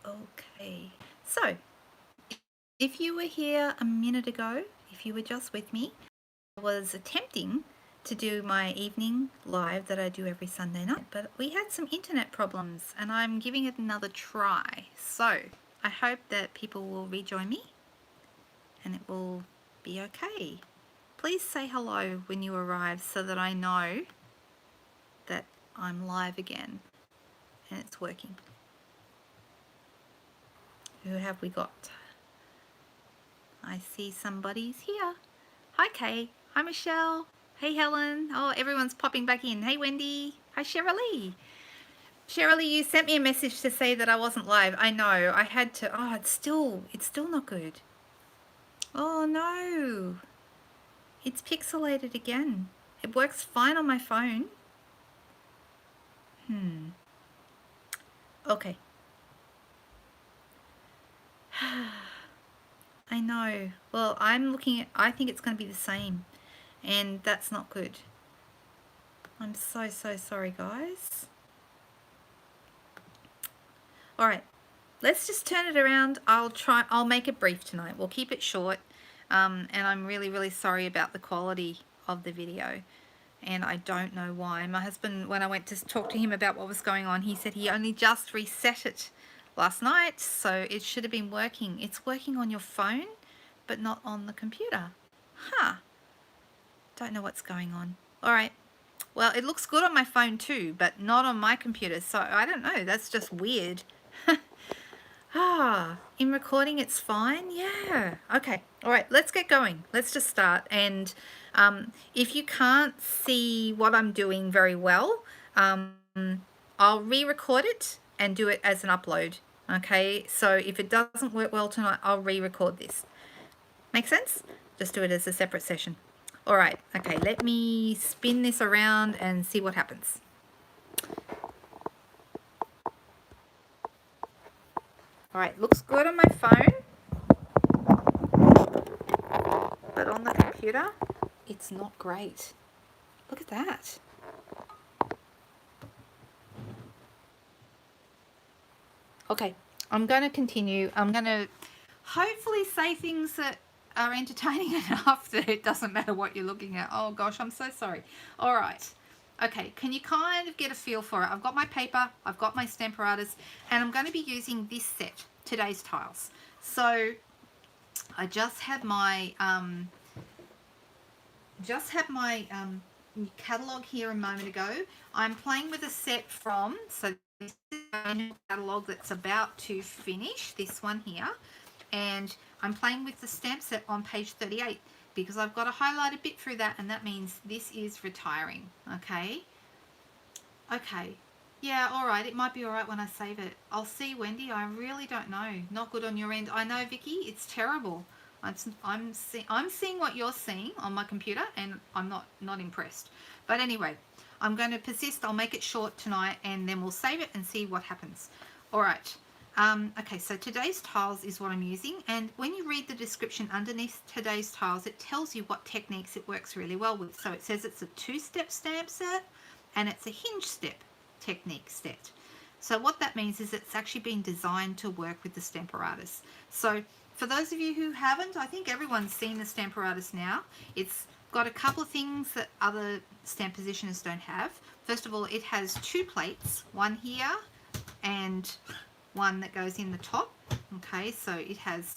Okay, so if you were here a minute ago, if you were just with me, I was attempting to do my evening live that I do every Sunday night, but we had some internet problems and I'm giving it another try. So I hope that people will rejoin me and it will be okay. Please say hello when you arrive so that I know that I'm live again and it's working. Who have we got? I see somebody's here. Hi Kay. Hi Michelle. Hey Helen. Oh, everyone's popping back in. Hey Wendy. Hi Cherylee. Cherylee, you sent me a message to say that I wasn't live. I know. I had to. Oh, it's still not good. Oh no. It's pixelated again. It works fine on my phone. Okay. I know. Well, I'm looking at, I think it's going to be the same. And that's not good. I'm so sorry, guys. All right. Let's just turn it around. I'll make it brief tonight. We'll keep it short. And I'm really sorry about the quality of the video. And I don't know why. My husband, when I went to talk to him about what was going on, he said he only just reset it last night. So it should have been working. It's working on your phone, but not on the computer. Huh. Don't know what's going on. All right. Well, it looks good on my phone too, but not on my computer. So I don't know. That's just weird. In recording it's fine. Yeah. Okay. All right. Let's get going. Let's just start. And if you can't see what I'm doing very well, I'll re-record it and do it as an upload. Okay. So if it doesn't work well tonight, I'll re-record this. Make sense? Just do it as a separate session. All right. Okay. Let me spin this around and see what happens. All right, looks good on my phone, but on the computer, it's not great. Look at that. Okay, I'm going to continue. I'm going to hopefully say things that are entertaining enough that it doesn't matter what you're looking at. Oh gosh, I'm so sorry. All right. Okay, can you kind of get a feel for it? I've got my paper, I've got my Stamparatus, and I'm going to be using this set, today's tiles. So I just had my catalogue here a moment ago. I'm playing with a set from, so this is a catalogue that's about to finish, this one here, and I'm playing with the stamp set on page 38 because I've got to highlight a bit through that, and that means this is retiring. Okay. Yeah, all right. It might be all right when I save it. I'll see, Wendy. I really don't know. Not good on your end. I know, Vicky. It's terrible. I'm seeing what you're seeing on my computer, and I'm not impressed. But anyway, I'm going to persist. I'll make it short tonight, and then we'll save it and see what happens. All right. Okay, so today's tiles is what I'm using, and when you read the description underneath today's tiles, it tells you what techniques it works really well with. So it says it's a 2-step stamp set, and it's a hinge step technique set. So what that means is it's actually been designed to work with the Stamparatus. So for those of you who haven't, I think everyone's seen the Stamparatus now. It's got a couple of things that other stamp positioners don't have. First of all, it has 2 plates, one here and one that goes in the top. Okay, so it has,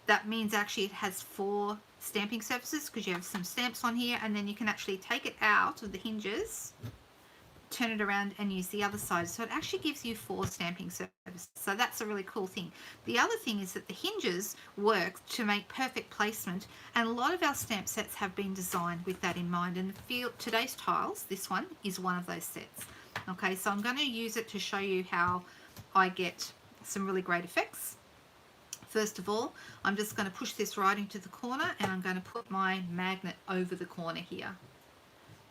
that means actually it has 4 stamping surfaces because you have some stamps on here, and then you can actually take it out of the hinges, turn it around and use the other side. So it actually gives you 4 stamping surfaces. So that's a really cool thing. The other thing is that the hinges work to make perfect placement, and a lot of our stamp sets have been designed with that in mind, and today's tiles, this one is one of those sets. Okay, so I'm going to use it to show you how I get some really great effects. First of all, I'm just going to push this right into the corner, and I'm going to put my magnet over the corner here.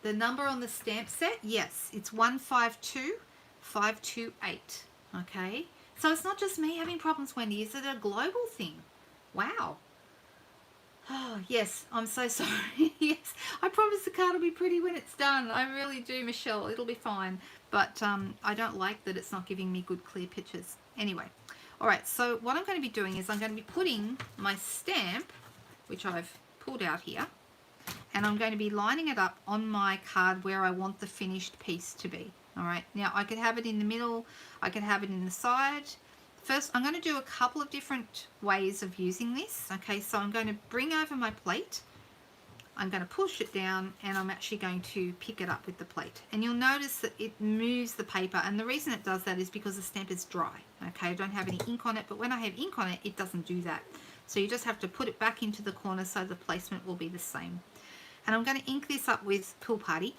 The number on the stamp set, yes, it's 152528. Okay, so it's not just me having problems, Wendy. Is it a global thing? Wow. Oh, yes, I'm so sorry. Yes, I promise the card will be pretty when it's done. I really do, Michelle. It'll be fine. But I don't like that it's not giving me good, clear pictures. Anyway, All right, so what I'm going to be doing is I'm going to be putting my stamp, which I've pulled out here, and I'm going to be lining it up on my card where I want the finished piece to be. All right, now I could have it in the middle, I could have it in the side. First, I'm going to do a couple of different ways of using this. Okay, so I'm going to bring over my plate, I'm going to push it down, and I'm actually going to pick it up with the plate. And you'll notice that it moves the paper, and the reason it does that is because the stamp is dry. Okay, I don't have any ink on it, but when I have ink on it, it doesn't do that. So you just have to put it back into the corner so the placement will be the same. And I'm going to ink this up with Pool Party.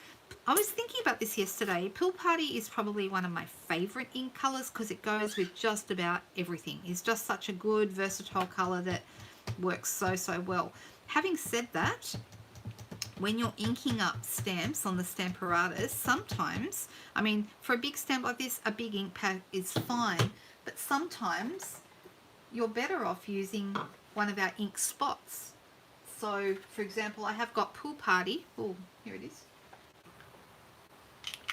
I was thinking about this yesterday. Pool Party is probably one of my favorite ink colors because it goes with just about everything. It's just such a good, versatile color that works so, so well. Having said that, when you're inking up stamps on the Stamparatus, sometimes, I mean, for a big stamp like this, a big ink pad is fine, but sometimes you're better off using one of our ink spots. So, for example, I have got Pool Party. Oh, here it is.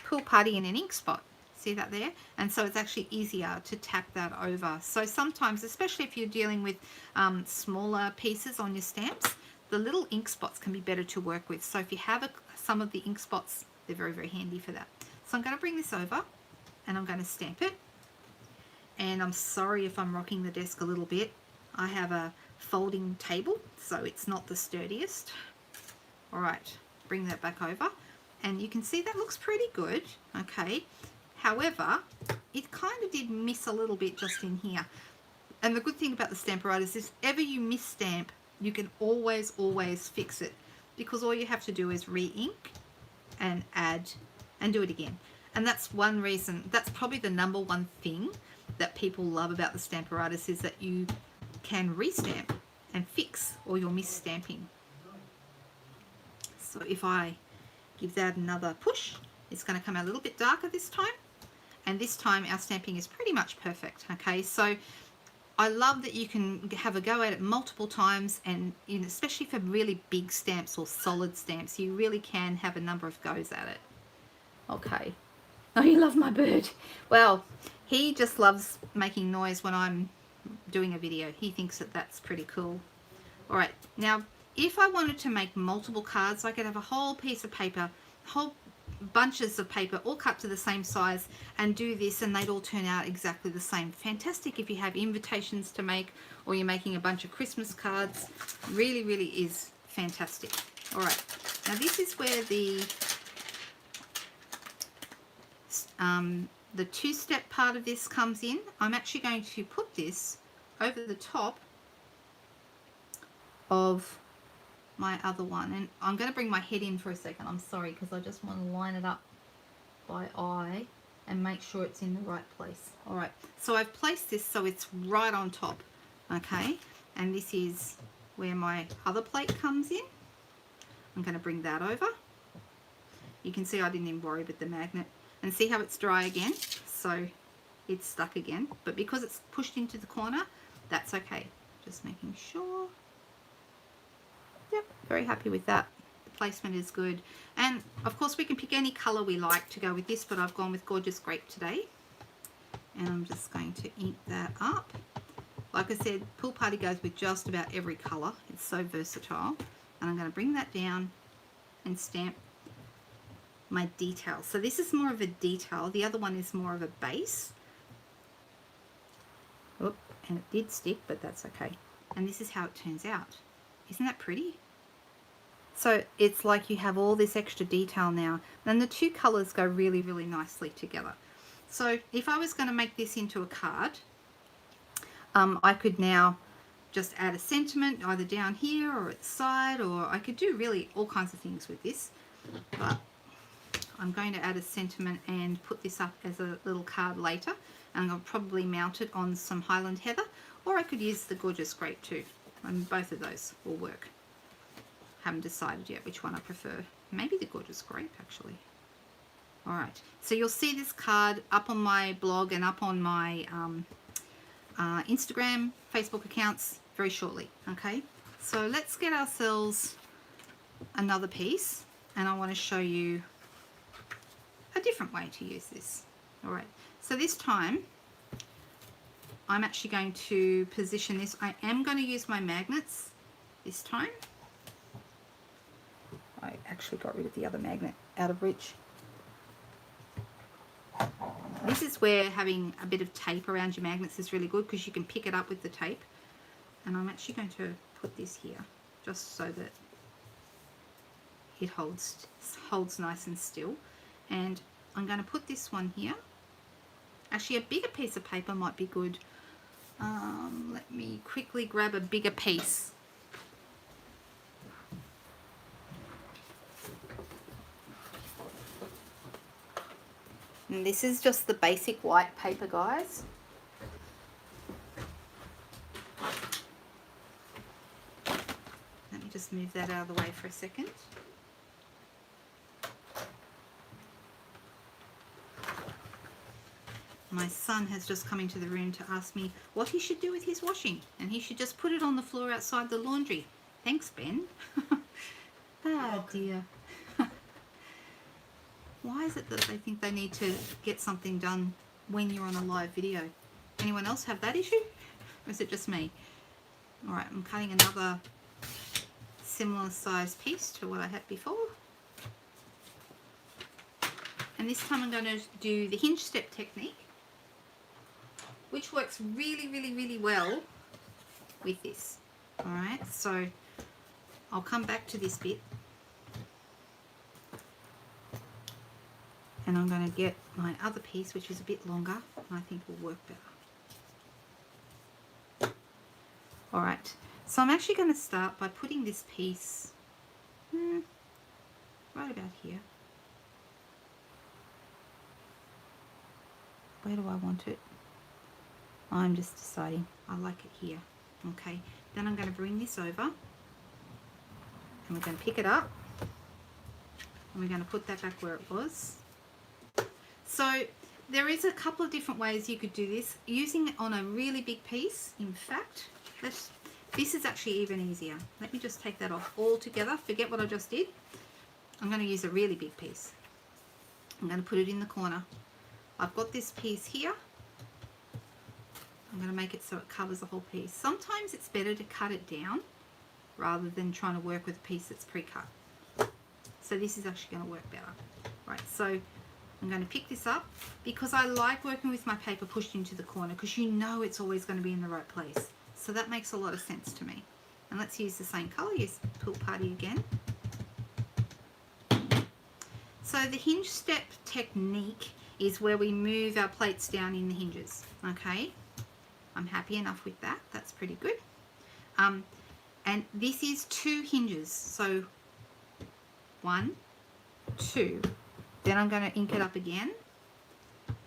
Pool Party in an ink spot. See that there? And so it's actually easier to tap that over. So sometimes, especially if you're dealing with smaller pieces on your stamps, the little ink spots can be better to work with. So if you have some of the ink spots, they're very, very handy for that. So I'm going to bring this over and I'm going to stamp it. And I'm sorry if I'm rocking the desk a little bit. I have a folding table, so it's not the sturdiest. All right, bring that back over. And you can see that looks pretty good, okay? However, it kind of did miss a little bit just in here. And the good thing about the Stamparatus is if ever you miss stamp, you can always, always fix it, because all you have to do is re-ink and add and do it again. And that's one reason, that's probably the number one thing that people love about the Stamparatus, is that you can re-stamp and fix all your mis-stamping. So if I give that another push, it's going to come out a little bit darker this time, and this time our stamping is pretty much perfect. Okay, so I love that you can have a go at it multiple times, and especially for really big stamps or solid stamps, you really can have a number of goes at it. Okay. Oh, you love my bird. Well, he just loves making noise when I'm doing a video. He thinks that that's pretty cool. All right, now if I wanted to make multiple cards, I could have a whole piece of paper, whole bunches of paper all cut to the same size, and do this, and they'd all turn out exactly the same. Fantastic if you have invitations to make, or you're making a bunch of Christmas cards. Really, really is fantastic. All right, now this is where the two-step part of this comes in. I'm actually going to put this over the top of my other one, and I'm going to bring my head in for a second. I'm sorry, because I just want to line it up by eye and make sure it's in the right place. All right, so I've placed this so it's right on top. Okay, and this is where my other plate comes in. I'm going to bring that over. You can see I didn't even worry with the magnet, and see how it's dry again, so it's stuck again, but because it's pushed into the corner, that's okay. Just making sure. Yep, very happy with that. The placement is good. And of course we can pick any color we like to go with this, but I've gone with Gorgeous Grape today. And I'm just going to ink that up. Like I said, Pool Party goes with just about every color. It's so versatile. And I'm going to bring that down and stamp my detail. So this is more of a detail. The other one is more of a base. Oop, and it did stick, but that's okay. And this is how it turns out. Isn't that pretty? So it's like you have all this extra detail now. And the two colors go really, really nicely together. So if I was going to make this into a card, I could now just add a sentiment either down here or at the side, or I could do really all kinds of things with this. But I'm going to add a sentiment and put this up as a little card later. And I'll probably mount it on some Highland Heather, or I could use the Gorgeous Grape too. And both of those will work. Haven't decided yet which one I prefer. Maybe the Gorgeous Grape, actually. All right. So you'll see this card up on my blog and up on my Instagram, Facebook accounts very shortly. Okay. So let's get ourselves another piece, and I want to show you a different way to use this. All right. So this time I'm actually going to position this. I am going to use my magnets this time. I actually got rid of the other magnet out of reach. This is where having a bit of tape around your magnets is really good, because you can pick it up with the tape. And I'm actually going to put this here just so that it holds nice and still. And I'm going to put this one here. Actually, a bigger piece of paper might be good. Let me quickly grab a bigger piece. And this is just the basic white paper, guys. Let me just move that out of the way for a second. My son has just come into the room to ask me what he should do with his washing, and he should just put it on the floor outside the laundry. Thanks, Ben. Oh dear. Why is it that they think they need to get something done when you're on a live video? Anyone else have that issue? Or is it just me? Alright, I'm cutting another similar size piece to what I had before. And this time I'm going to do the hinge step technique, which works really, really, really well with this. Alright, so I'll come back to this bit. And I'm going to get my other piece, which is a bit longer, and I think will work better. Alright, so I'm actually going to start by putting this piece right about here. Where do I want it? I'm just deciding. I like it here. Okay, then I'm going to bring this over, and we're going to pick it up, and we're going to put that back where it was. So there is a couple of different ways you could do this. Using it on a really big piece, in fact, this is actually even easier. Let me just take that off altogether. Forget what I just did. I'm going to use a really big piece. I'm going to put it in the corner. I've got this piece here. I'm going to make it so it covers the whole piece. Sometimes it's better to cut it down rather than trying to work with a piece that's pre-cut. So this is actually going to work better. Right, so I'm going to pick this up because I like working with my paper pushed into the corner, because you know it's always going to be in the right place. So that makes a lot of sense to me. And let's use the same colour, use Pool Party again. So the hinge step technique is where we move our plates down in the hinges. Okay, I'm happy enough with that. That's pretty good. And this is 2 hinges. So 1, 2. Then I'm going to ink it up again.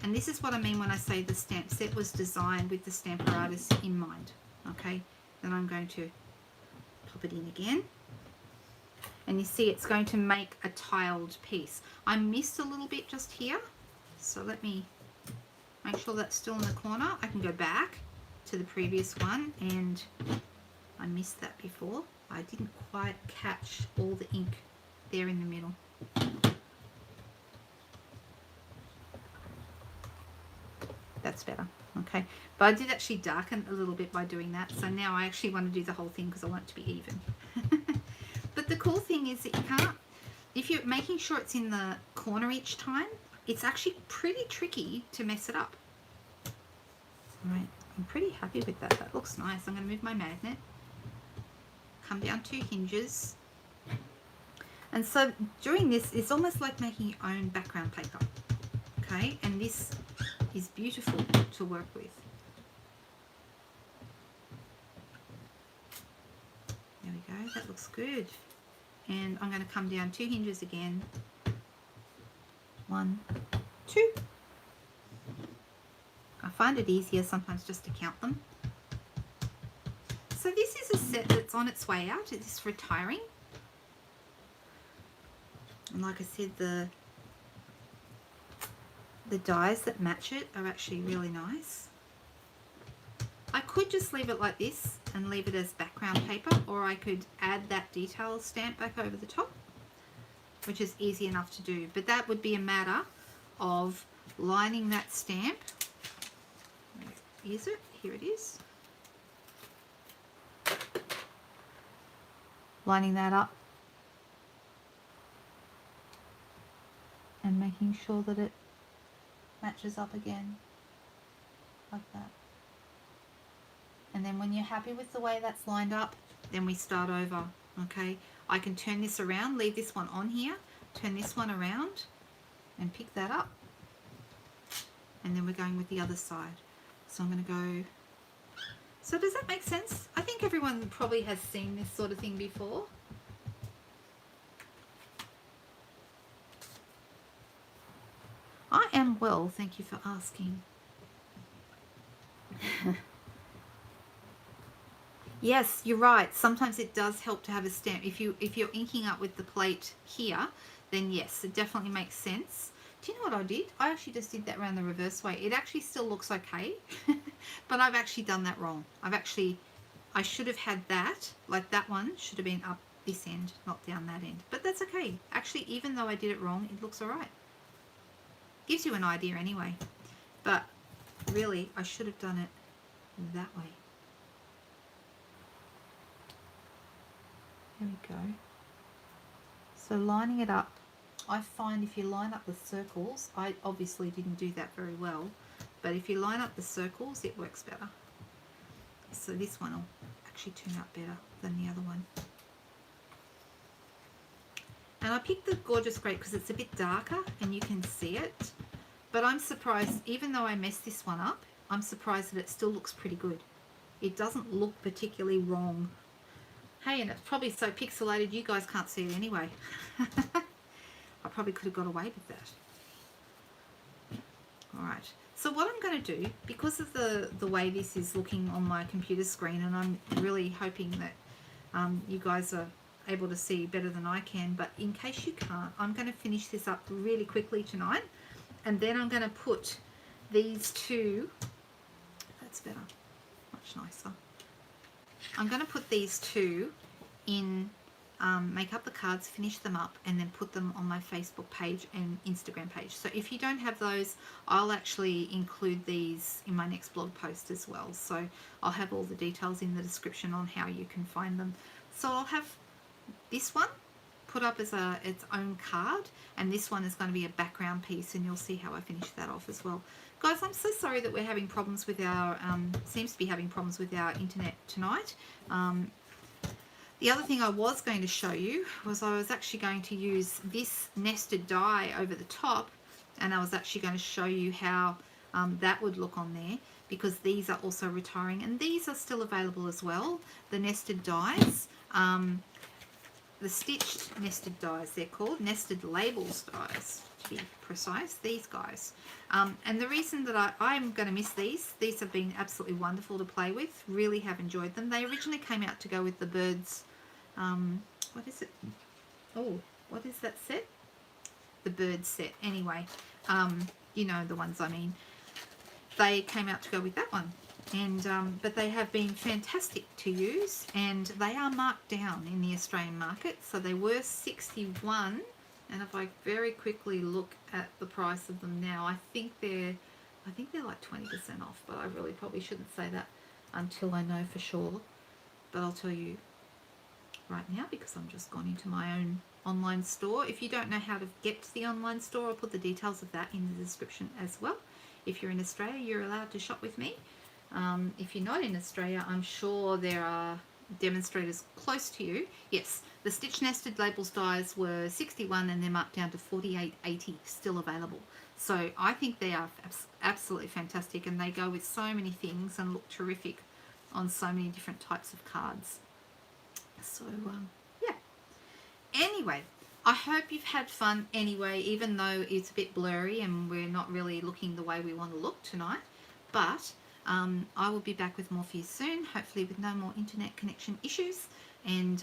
And this is what I mean when I say the stamp set was designed with the Stamparatus in mind. Okay, then I'm going to pop it in again. And you see it's going to make a tiled piece. I missed a little bit just here. So let me make sure that's still in the corner. I can go back to the previous one, and I missed that before. I didn't quite catch all the ink there in the middle. That's better. Okay, but I did actually darken a little bit by doing that, so now I actually want to do the whole thing because I want it to be even. But the cool thing is that you can't, if you're making sure it's in the corner each time, it's actually pretty tricky to mess it up. Alright, I'm pretty happy with that. That looks nice. I'm going to move my magnet, come down 2 hinges. And so doing this is almost like making your own background paper. Okay, and this is beautiful to work with. There we go, that looks good. And I'm going to come down 2 hinges again. 1, 2. I find it easier sometimes just to count them. So this is a set that's on its way out. It's retiring. And like I said, the dies that match it are actually really nice. I could just leave it like this and leave it as background paper, or I could add that detail stamp back over the top, which is easy enough to do. But that would be a matter of lining that stamp is it? Here it is. Lining that up and making sure that it matches up again like that. And then when you're happy with the way that's lined up, then we start over. Okay, I can turn this around, leave this one on here, turn this one around and pick that up, and then we're going with the other side. So I'm going to go. So does that make sense? I think everyone probably has seen this sort of thing before. I am well, thank you for asking. Yes, you're right. Sometimes it does help to have a stamp. If you're inking up with the plate here, then yes, it definitely makes sense. Do you know what I did? I actually just did that around the reverse way. It actually still looks okay, but I've actually done that wrong. I should have had that, like that one should have been up this end, not down that end. But that's okay. Actually, even though I did it wrong, it looks all right. Gives you an idea anyway. But really, I should have done it that way. There we go. So lining it up, I find if you line up the circles, I obviously didn't do that very well, but if you line up the circles, it works better. So this one will actually turn out better than the other one. And I picked the Gorgeous Grape because it's a bit darker and you can see it, but I'm surprised, even though I messed this one up, I'm surprised that it still looks pretty good. It doesn't look particularly wrong. Hey, and it's probably so pixelated you guys can't see it anyway. I probably could have got away with that. Alright, so what I'm going to do, because of the way this is looking on my computer screen, and I'm really hoping that you guys are able to see better than I can, but in case you can't, I'm going to finish this up really quickly tonight, and then I'm going to put these two, that's better, much nicer. I'm going to put these two in, make up the cards, finish them up, and then put them on my Facebook page and Instagram page. So if you don't have those, I'll actually include these in my next blog post as well. So I'll have all the details in the description on how you can find them. So I'll have this one put up as its own card, and this one is going to be a background piece, and you'll see how I finish that off as well. Guys, I'm so sorry that we're having problems with our, seems to be having problems with our internet tonight. The other thing I was going to show you was I was actually going to use this nested die over the top, and I was actually going to show you how that would look on there, because these are also retiring, and these are still available as well, the nested dies. The stitched nested dies, they're called nested labels dies to be precise, these guys. And the reason that I'm going to miss these have been absolutely wonderful to play with, really have enjoyed them. They originally came out to go with the birds, what is it? Oh, what is that set? The bird set, anyway. You know the ones I mean. They came out to go with that one. And but they have been fantastic to use, and they are marked down in the Australian market. So they were 61, and if I very quickly look at the price of them now, I think they're like 20% off, but I really probably shouldn't say that until I know for sure. But I'll tell you right now, because I'm just gone into my own online store. If you don't know how to get to the online store, I'll put the details of that in the description as well. If you're in Australia, you're allowed to shop with me. If you're not in Australia, I'm sure there are demonstrators close to you. Yes, the stitch nested labels dies were 61 and they're marked down to 48.80 still available. So I think they are absolutely fantastic, and they go with so many things and look terrific on so many different types of cards. So yeah. Anyway, I hope you've had fun anyway, even though it's a bit blurry and we're not really looking the way we want to look tonight. But I will be back with more for you soon, hopefully with no more internet connection issues, and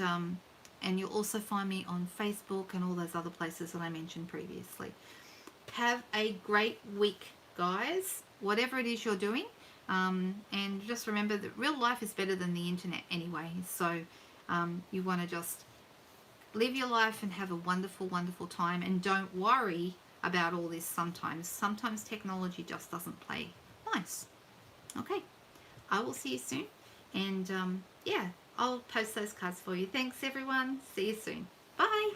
you'll also find me on Facebook and all those other places that I mentioned previously. Have a great week, guys, whatever it is you're doing, and just remember that real life is better than the internet anyway, so you want to just live your life and have a wonderful, wonderful time, and don't worry about all this sometimes. Sometimes technology just doesn't play nice. Okay. I will see you soon. And yeah, I'll post those cards for you. Thanks, everyone. See you soon. Bye.